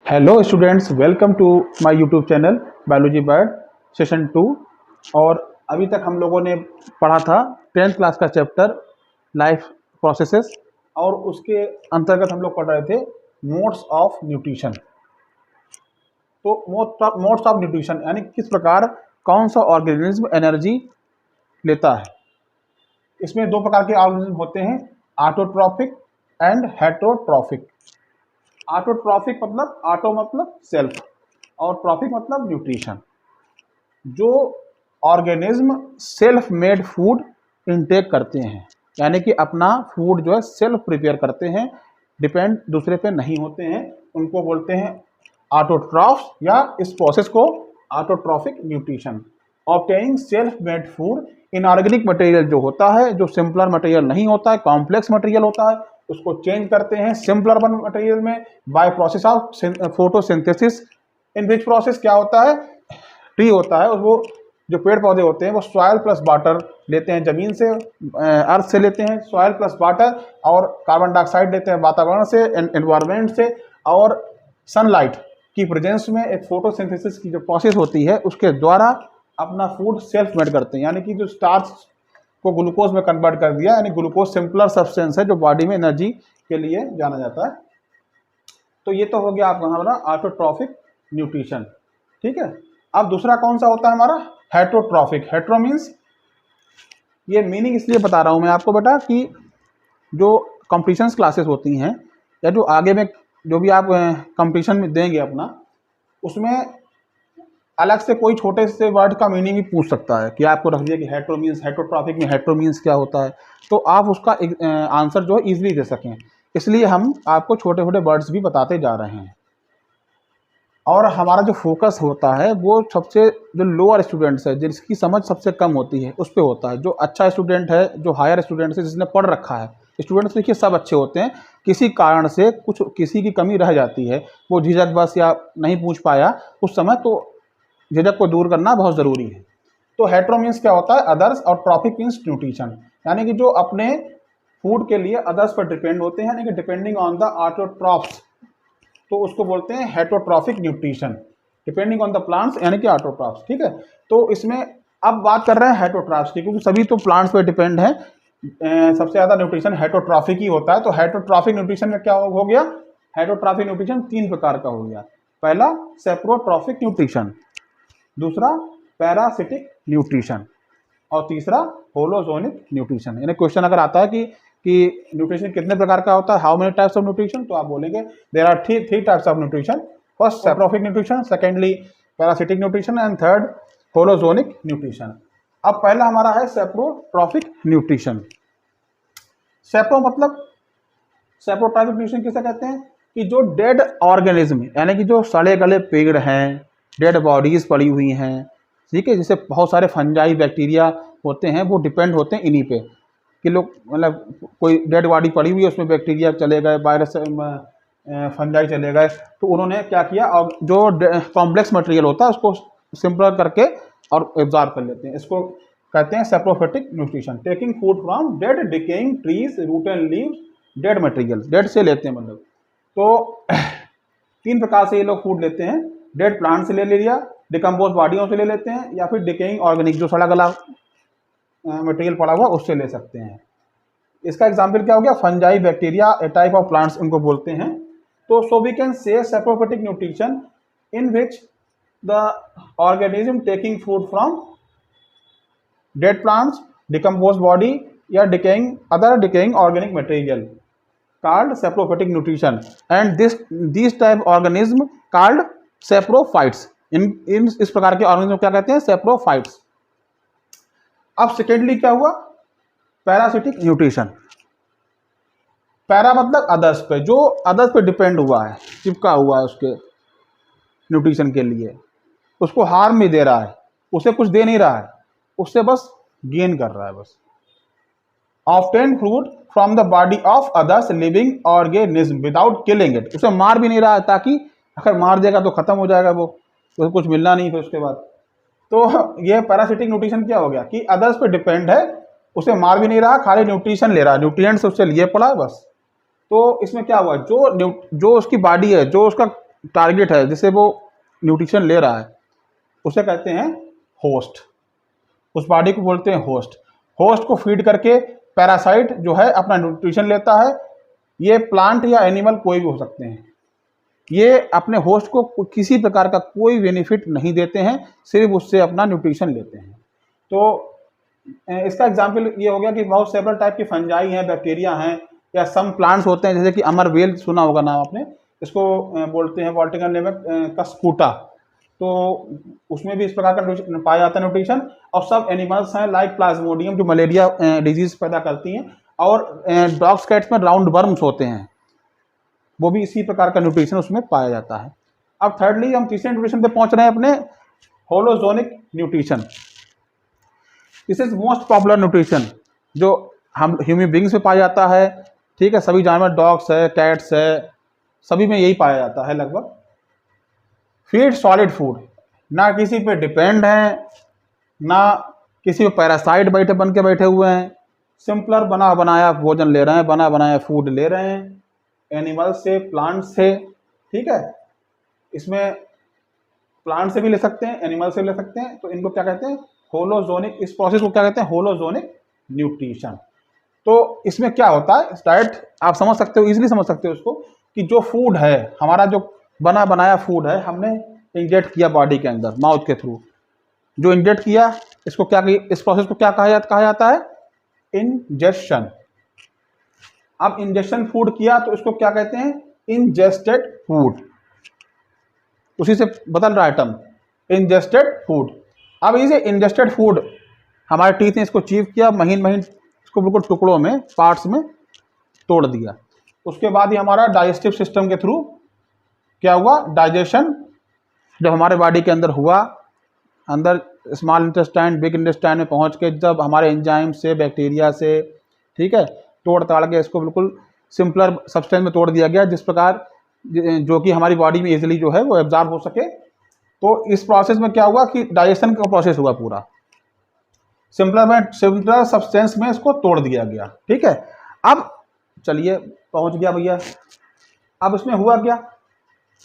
Hello students, welcome to my YouTube channel biology bird session 2। और अभी तक हम लोगों ने पढ़ा था 10th क्लास का चैप्टर लाइफ प्रोसेसेस, और उसके अंतर्गत हम लोग पढ़ रहे थे मोड्स ऑफ न्यूट्रिशन। तो मोड्स ऑफ न्यूट्रिशन यानी किस प्रकार कौन सा ऑर्गेनिज्म एनर्जी लेता है। इसमें दो प्रकार के ऑर्गेनिज्म होते हैं, ऑटोट्रॉफिक एंड हेटरोट्रॉफिक। ऑटोट्रॉफिक मतलब ऑटो मतलब सेल्फ और ट्रॉफिक मतलब न्यूट्रिशन। जो organism self made food intake करते हैं, यानी कि अपना फूड जो है सेल्फ प्रिपेयर करते हैं, डिपेंड दूसरे पे नहीं होते हैं, उनको बोलते हैं ऑटोट्रॉफ्स, या इस प्रोसेस को autotrophic nutrition. Obtaining self made food, inorganic material जो होता है, जो सिंपलर मटेरियल नहीं होता है, कॉम्प्लेक्स मटेरियल होता है, उसको चेंज करते हैं सिंपलर मटेरियल में by process of photosynthesis. In which process क्या होता है, ट्री होता है, वो जो पेड़ पौधे होते हैं वो सॉइल प्लस वाटर लेते हैं, जमीन से अर्थ से लेते हैं सॉइल प्लस वाटर, और कार्बन डाइऑक्साइड लेते हैं वातावरण से, एनवायरनमेंट से, और सनलाइट की प्रेजेंस में एक फोटोसिंथेसिस की जो प्रोसेस होती है उसके द्वारा अपना फूड सेल्फ मेड करते हैं। यानी कि जो स्टार्च को ग्लूकोज में कन्वर्ट कर दिया, यानी ग्लूकोज सिंपलर सब्सटेंस है जो बॉडी में एनर्जी के लिए जाना जाता है। तो ये तो हो गया आपका हमारा ऑटोट्रॉफिक न्यूट्रिशन, ठीक है। अब दूसरा कौन सा होता है हमारा, हेटरोट्रॉफिक। हेट्रो मीन्स, ये मीनिंग इसलिए बता रहा हूँ मैं आपको बेटा कि जो कॉम्पिटिशन्स क्लासेस होती हैं या जो आगे में जो भी आप कॉम्पिटिशन में देंगे अपना, उसमें अलग से कोई छोटे से वर्ड का मीनिंग भी पूछ सकता है कि आपको रख दिया कि हेट्रो मीन्स, हेट्रोट्रॉफिक में हेट्रो मीन्स क्या होता है, तो आप उसका आंसर जो है ईजिली दे सकें, इसलिए हम आपको छोटे छोटे वर्ड्स भी बताते जा रहे हैं। और हमारा जो फोकस होता है वो सबसे जो लोअर स्टूडेंट्स है, जिसकी समझ सबसे कम होती है, उस पर होता है। जो अच्छा स्टूडेंट है, जो हायर स्टूडेंट्स है, जिसने पढ़ रखा है, स्टूडेंट्स देखिए सब अच्छे होते हैं, किसी कारण से कुछ किसी की कमी रह जाती है, वो झिझक बस या नहीं पूछ पाया उस समय, तो झिझक को दूर करना बहुत ज़रूरी है। तो हेट्रो मीन्स क्या होता है, अदर्स, और ट्रॉफिक मीन्स न्यूट्रिशन, यानी कि जो अपने फूड के लिए अदर्स पर डिपेंड होते हैं, यानी कि डिपेंडिंग ऑन द ऑटोट्रॉफ्स, तो उसको बोलते हैं heterotrophic nutrition, depending on the plants, यानी कि ऑटोट्रॉफ्स, ठीक है। तो इसमें अब बात कर रहे हैं हेटरोट्रॉफ्स की, क्योंकि सभी तो प्लांट्स पर डिपेंड है, सबसे ज़्यादा न्यूट्रिशन हेटरोट्रॉफिक ही होता है। तो हेटरोट्रॉफिक न्यूट्रिशन में क्या हो गया, हेटरोट्रॉफिक न्यूट्रिशन तीन प्रकार का हो गया। पहला सेप्रोट्रॉफिक न्यूट्रिशन, दूसरा पैरासिटिक न्यूट्रिशन, और तीसरा होलोजोनिक न्यूट्रिशन। यानी क्वेश्चन अगर आता है कि न्यूट्रिशन कितने प्रकार का होता है, how many types of nutrition, तो आप बोलेंगे there are three types of nutrition, first saprotrophic nutrition, secondly parasitic nutrition, and third holozoic nutrition. अब पहला हमारा है सेप्रोट्रॉफिक न्यूट्रिशन। सेप्रो मतलब, सेप्रोट्रॉफिक न्यूट्रिशन किसे कहते हैं कि जो डेड ऑर्गेनिज्म, यानी कि जो सड़े गले पेड़ हैं, डेड बॉडीज पड़ी हुई हैं, ठीक है, जैसे बहुत सारे फंजाई बैक्टीरिया होते हैं, वो डिपेंड होते हैं इन्हीं पे, कि लोग मतलब कोई डेड बॉडी पड़ी हुई है, उसमें बैक्टीरिया चले गए, वायरस फंजाई चले गए, तो उन्होंने क्या किया, और जो कॉम्प्लेक्स मटेरियल होता है उसको सिंपल करके और एब्जॉर्ब कर लेते हैं। इसको कहते हैं saprophytic nutrition. Taking food from dead decaying trees, root and leaves, dead material, dead से लेते हैं मतलब। तो तीन प्रकार से ये लोग फूड लेते हैं, डेड प्लांट से ले लिया, डिकम्पोज बॉडियों से ले लेते हैं, या फिर डिकेइंग ऑर्गेनिक जो सड़ा गला मटेरियल पड़ा हुआ उससे ले सकते हैं। इसका एग्जाम्पल क्या हो गया, fungi bacteria, a type of plants इनको बोलते हैं। तो so we can say saprophytic nutrition in which the organism taking food from dead plants, decompose body, या decaying other decaying organic material called saprophytic nutrition, and these type organism called saprophytes। इन इस प्रकार के organism क्या कहते हैं, saprophytes. अब secondly क्या हुआ, पैरासिटिक न्यूट्रिशन। पैरा मतलब अदर्स पे, जो अदर्स पे डिपेंड हुआ है, चिपका हुआ है उसके न्यूट्रिशन के लिए, उसको हार्म नहीं दे रहा है, उसे कुछ दे नहीं रहा है, उससे बस गेन कर रहा है बस। Obtain food from the body of others living organism without killing it, उसे मार भी नहीं रहा है, ताकि अगर मार देगा तो खत्म हो जाएगा, वो उसे कुछ मिलना नहीं फिर उसके बाद। तो ये पैरासिटिक न्यूट्रिशन क्या हो गया कि अदर्स पे डिपेंड है, उसे मार भी नहीं रहा, खाली न्यूट्रिशन ले रहा है, न्यूट्रिएंट्स उससे लिए पड़ा है बस। तो इसमें क्या हुआ, जो उसकी बॉडी है, जो उसका टारगेट है जिसे वो न्यूट्रिशन ले रहा है, उसे कहते हैं होस्ट। उस बॉडी को बोलते हैं होस्ट। होस्ट को फीड करके पैरासाइट जो है अपना न्यूट्रिशन लेता है। ये प्लांट या एनिमल कोई भी हो सकते हैं। ये अपने होस्ट को किसी प्रकार का कोई बेनिफिट नहीं देते हैं, सिर्फ उससे अपना न्यूट्रिशन लेते हैं। तो इसका एग्जाम्पल ये हो गया कि बहुत सेवरल टाइप की फंजाई हैं, बैक्टीरिया हैं, या सम प्लांट्स होते हैं, जैसे कि अमरवेल सुना होगा नाम आपने, इसको बोलते हैं बॉटनिकल नेम में कस्कूटा। तो उसमें भी इस प्रकार का पाया जाता है न्यूट्रिशन। और सब एनिमल्स हैं लाइक प्लाज्मोडियम जो मलेरिया डिजीज पैदा करती हैं, और डॉग्स कैट्स में राउंड वर्म्स होते हैं, वो भी इसी प्रकार का न्यूट्रिशन उसमें पाया जाता है। अब थर्डली हम तीसरे न्यूट्रिशन पे पहुंच रहे हैं अपने, holozoic nutrition. This is most popular nutrition जो हम ह्यूमन बींग्स में पाया जाता है। ठीक है, सभी जानवर, डॉग्स है, कैट्स है, सभी में यही पाया जाता है लगभग। फीड सॉलिड फूड, ना किसी पे डिपेंड है, ना किसी पे पैरासाइट बन के बैठे हुए हैं। सिंपलर बना बनाया भोजन ले रहे हैं, बना बनाया फूड ले रहे हैं एनिमल से, प्लांट से। ठीक है, इसमें प्लांट से भी ले सकते हैं, एनिमल से भी ले सकते हैं। तो इनको क्या कहते हैं, होलोजोनिक। इस प्रोसेस को क्या कहते हैं, होलोजोनिक न्यूट्रिशन। तो इसमें क्या होता है, डाइट आप समझ सकते हो, इजीली समझ सकते हो इसको, कि जो फूड है हमारा, जो बना बनाया फूड है, हमने इंजेक्ट किया बॉडी के अंदर माउथ के थ्रू, जो इंजेक्ट किया, इसको क्या, इस प्रोसेस को क्या कहा जाता है, इंजेक्शन। अब इंजेक्शन फूड किया तो इसको क्या कहते हैं, इंजेस्टेड फूड। उसी से बदल रहा है टर्म, इंजेस्टेड फूड। अब इसे इंजेस्टेड फूड हमारे टीथ ने इसको चीव किया, महीन महीन इसको बिल्कुल टुकड़ों में, पार्ट्स में तोड़ दिया। उसके बाद ही हमारा डाइजेस्टिव सिस्टम के थ्रू क्या हुआ, डाइजेशन जब हमारे बॉडी के अंदर हुआ, अंदर स्मॉल इंटेस्टाइन, बिग इंटेस्टाइन में पहुंच के जब हमारे एंजाइम से, बैक्टीरिया से, ठीक है, तोड़ ताड़ के इसको बिल्कुल सिंपलर सब्सटेंस में तोड़ दिया गया, जिस प्रकार जो कि हमारी बॉडी में इजीली जो है वो एब्जॉर्ब हो सके। तो इस प्रोसेस में क्या हुआ कि डाइजेशन का प्रोसेस हुआ पूरा, सिंपलर सब्सटेंस में इसको तोड़ दिया गया। ठीक है, अब चलिए पहुंच गया भैया। अब इसमें हुआ क्या,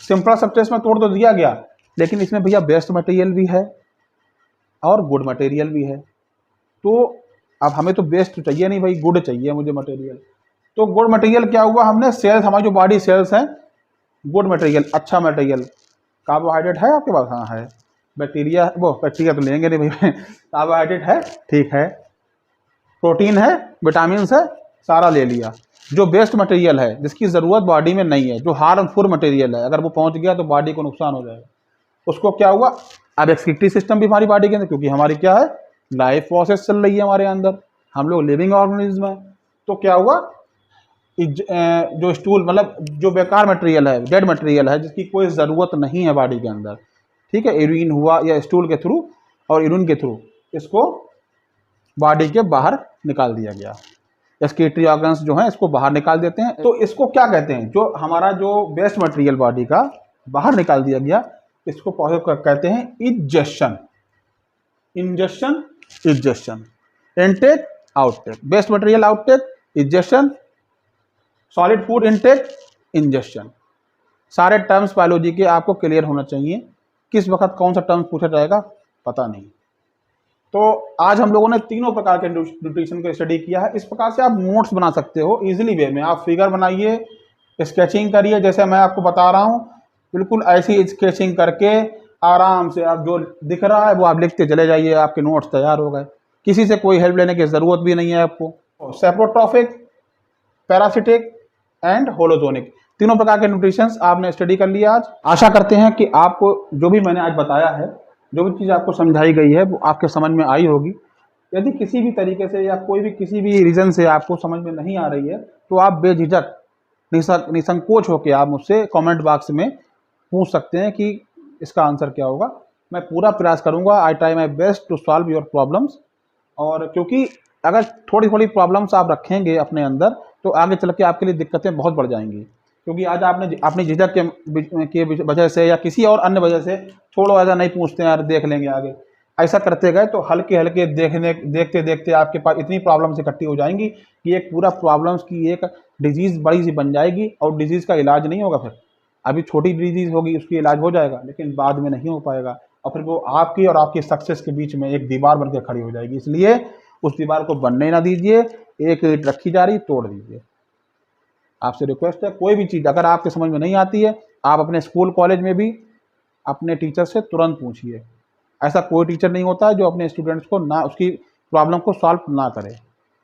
सिंपलर सब्सटेंस में तोड़ तो दिया गया, लेकिन इसमें भैया बेस्ट मटेरियल भी है और गुड मटेरियल भी है। तो अब हमें तो बेस्ट चाहिए नहीं भाई, गुड चाहिए मुझे मटेरियल। तो गुड मटेरियल क्या हुआ, हमने सेल्स, हमारी जो बॉडी सेल्स हैं, गुड मटेरियल, अच्छा मटेरियल, कार्बोहाइड्रेट है आपके पास, हाँ है, बैक्टीरिया, वो बैक्टीरिया तो लेंगे नहीं भाई कार्बोहाइड्रेट है, ठीक है, प्रोटीन है, विटामिन है, सारा ले लिया। जो बेस्ट मटेरियल है, जिसकी ज़रूरत बॉडी में नहीं है, जो हार्मफुल मटेरियल है, अगर वो पहुंच गया तो बॉडी को नुकसान हो जाएगा, उसको क्या हुआ, अब एक्सक्रीटरी सिस्टम भी हमारी बॉडी के अंदर, क्योंकि हमारी क्या है, लाइफ प्रोसेस चल रही है हमारे अंदर, हम लोग लिविंग ऑर्गेनिज्म है। तो क्या हुआ, जो स्टूल, मतलब जो बेकार मटेरियल है, डेड मटेरियल है, जिसकी कोई ज़रूरत नहीं है बॉडी के अंदर, ठीक है, यूरिन हुआ या स्टूल के थ्रू और यूरिन के थ्रू, इसको बॉडी के बाहर निकाल दिया गया। एक्सक्रीटरी ऑर्गन्स जो हैं इसको बाहर निकाल देते हैं। तो इसको क्या कहते हैं, जो हमारा जो बेस्ट मटेरियल बॉडी का बाहर निकाल दिया गया, इसको कहते हैं injection. Injection, injection, intake, outtake, best material outtake, injection, solid food intake, injection. सारे टर्म्स बायोलॉजी के आपको क्लियर होना चाहिए, किस वक्त कौन सा टर्म पूछा जाएगा पता नहीं। तो आज हम लोगों ने तीनों प्रकार के न्यूट्रिशन को स्टडी किया है। इस प्रकार से आप नोट्स बना सकते हो इजीली वे में, आप फिगर बनाइए, स्केचिंग करिए, जैसे मैं आपको बता रहा हूँ, बिल्कुल ऐसी स्केचिंग करके आराम से आप जो दिख रहा है वो आप लिखते चले जाइए, आपके नोट्स तैयार हो गए, किसी से कोई हेल्प लेने की ज़रूरत भी नहीं है आपको। सेप्रोट्रॉफिक, पैरासिटिक एंड होलोजोनिक, तीनों प्रकार के न्यूट्रिशंस आपने स्टडी कर लिया आज। आशा करते हैं कि आपको जो भी मैंने आज बताया है, जो भी चीज़ आपको समझाई गई है, वो आपके समझ में आई होगी। यदि किसी भी तरीके से या कोई भी किसी भी रीज़न से आपको समझ में नहीं आ रही है, तो आप बेझिझक, निसंकोच होकर आप मुझसे कमेंट बॉक्स में पूछ सकते हैं कि इसका आंसर क्या होगा। मैं पूरा प्रयास करूँगा, I try my best to solve your problems. और क्योंकि अगर थोड़ी थोड़ी प्रॉब्लम्स आप रखेंगे अपने अंदर, तो आगे चल के आपके लिए दिक्कतें बहुत बढ़ जाएंगी। क्योंकि आज आपने अपनी झिझक के वजह से या किसी और अन्य वजह से, छोड़ो ऐसा नहीं पूछते हैं यार, देख लेंगे आगे, ऐसा करते गए तो हल्के हल्के देखते देखते आपके पास इतनी प्रॉब्लम्स इकट्ठी हो जाएंगी कि एक पूरा प्रॉब्लम्स की एक डिजीज़ बड़ी सी बन जाएगी, और डिजीज़ का इलाज नहीं होगा फिर। अभी छोटी डिजीज़ होगी, उसकी इलाज हो जाएगा, लेकिन बाद में नहीं हो पाएगा और फिर वो आपकी और आपकी सक्सेस के बीच में एक दीवार बन के खड़ी हो जाएगी। इसलिए उस दीवार को बनने ना दीजिए, एक ईंट रखी जा रही तोड़ दीजिए। आपसे रिक्वेस्ट है, कोई भी चीज़ अगर आपके समझ में नहीं आती है, आप अपने स्कूल कॉलेज में भी अपने टीचर से तुरंत पूछिए। ऐसा कोई टीचर नहीं होता है जो अपने स्टूडेंट्स को ना उसकी प्रॉब्लम को सॉल्व ना करे।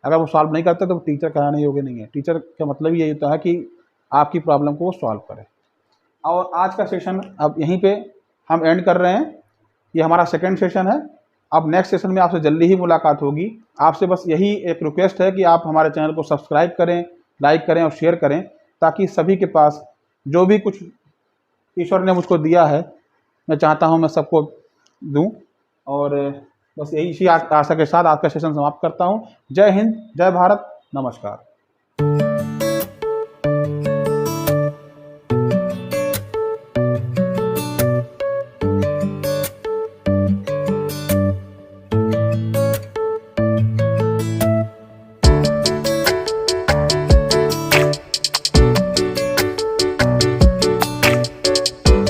अगर वो सॉल्व नहीं करते तो टीचर कराने योग्य नहीं है। टीचर का मतलब यही होता है कि आपकी प्रॉब्लम को वो सॉल्व करे। और आज का सेशन अब यहीं पे हम एंड कर रहे हैं। ये हमारा सेकंड सेशन है। अब नेक्स्ट सेशन में आपसे जल्दी ही मुलाकात होगी। आपसे बस यही एक रिक्वेस्ट है कि आप हमारे चैनल को सब्सक्राइब करें, लाइक करें और शेयर करें, ताकि सभी के पास जो भी कुछ ईश्वर ने मुझको दिया है, मैं चाहता हूं मैं सबको दूं। और बस यही इसी आशा के साथ आज का सेशन समाप्त करता हूं। जय हिंद, जय भारत, नमस्कार।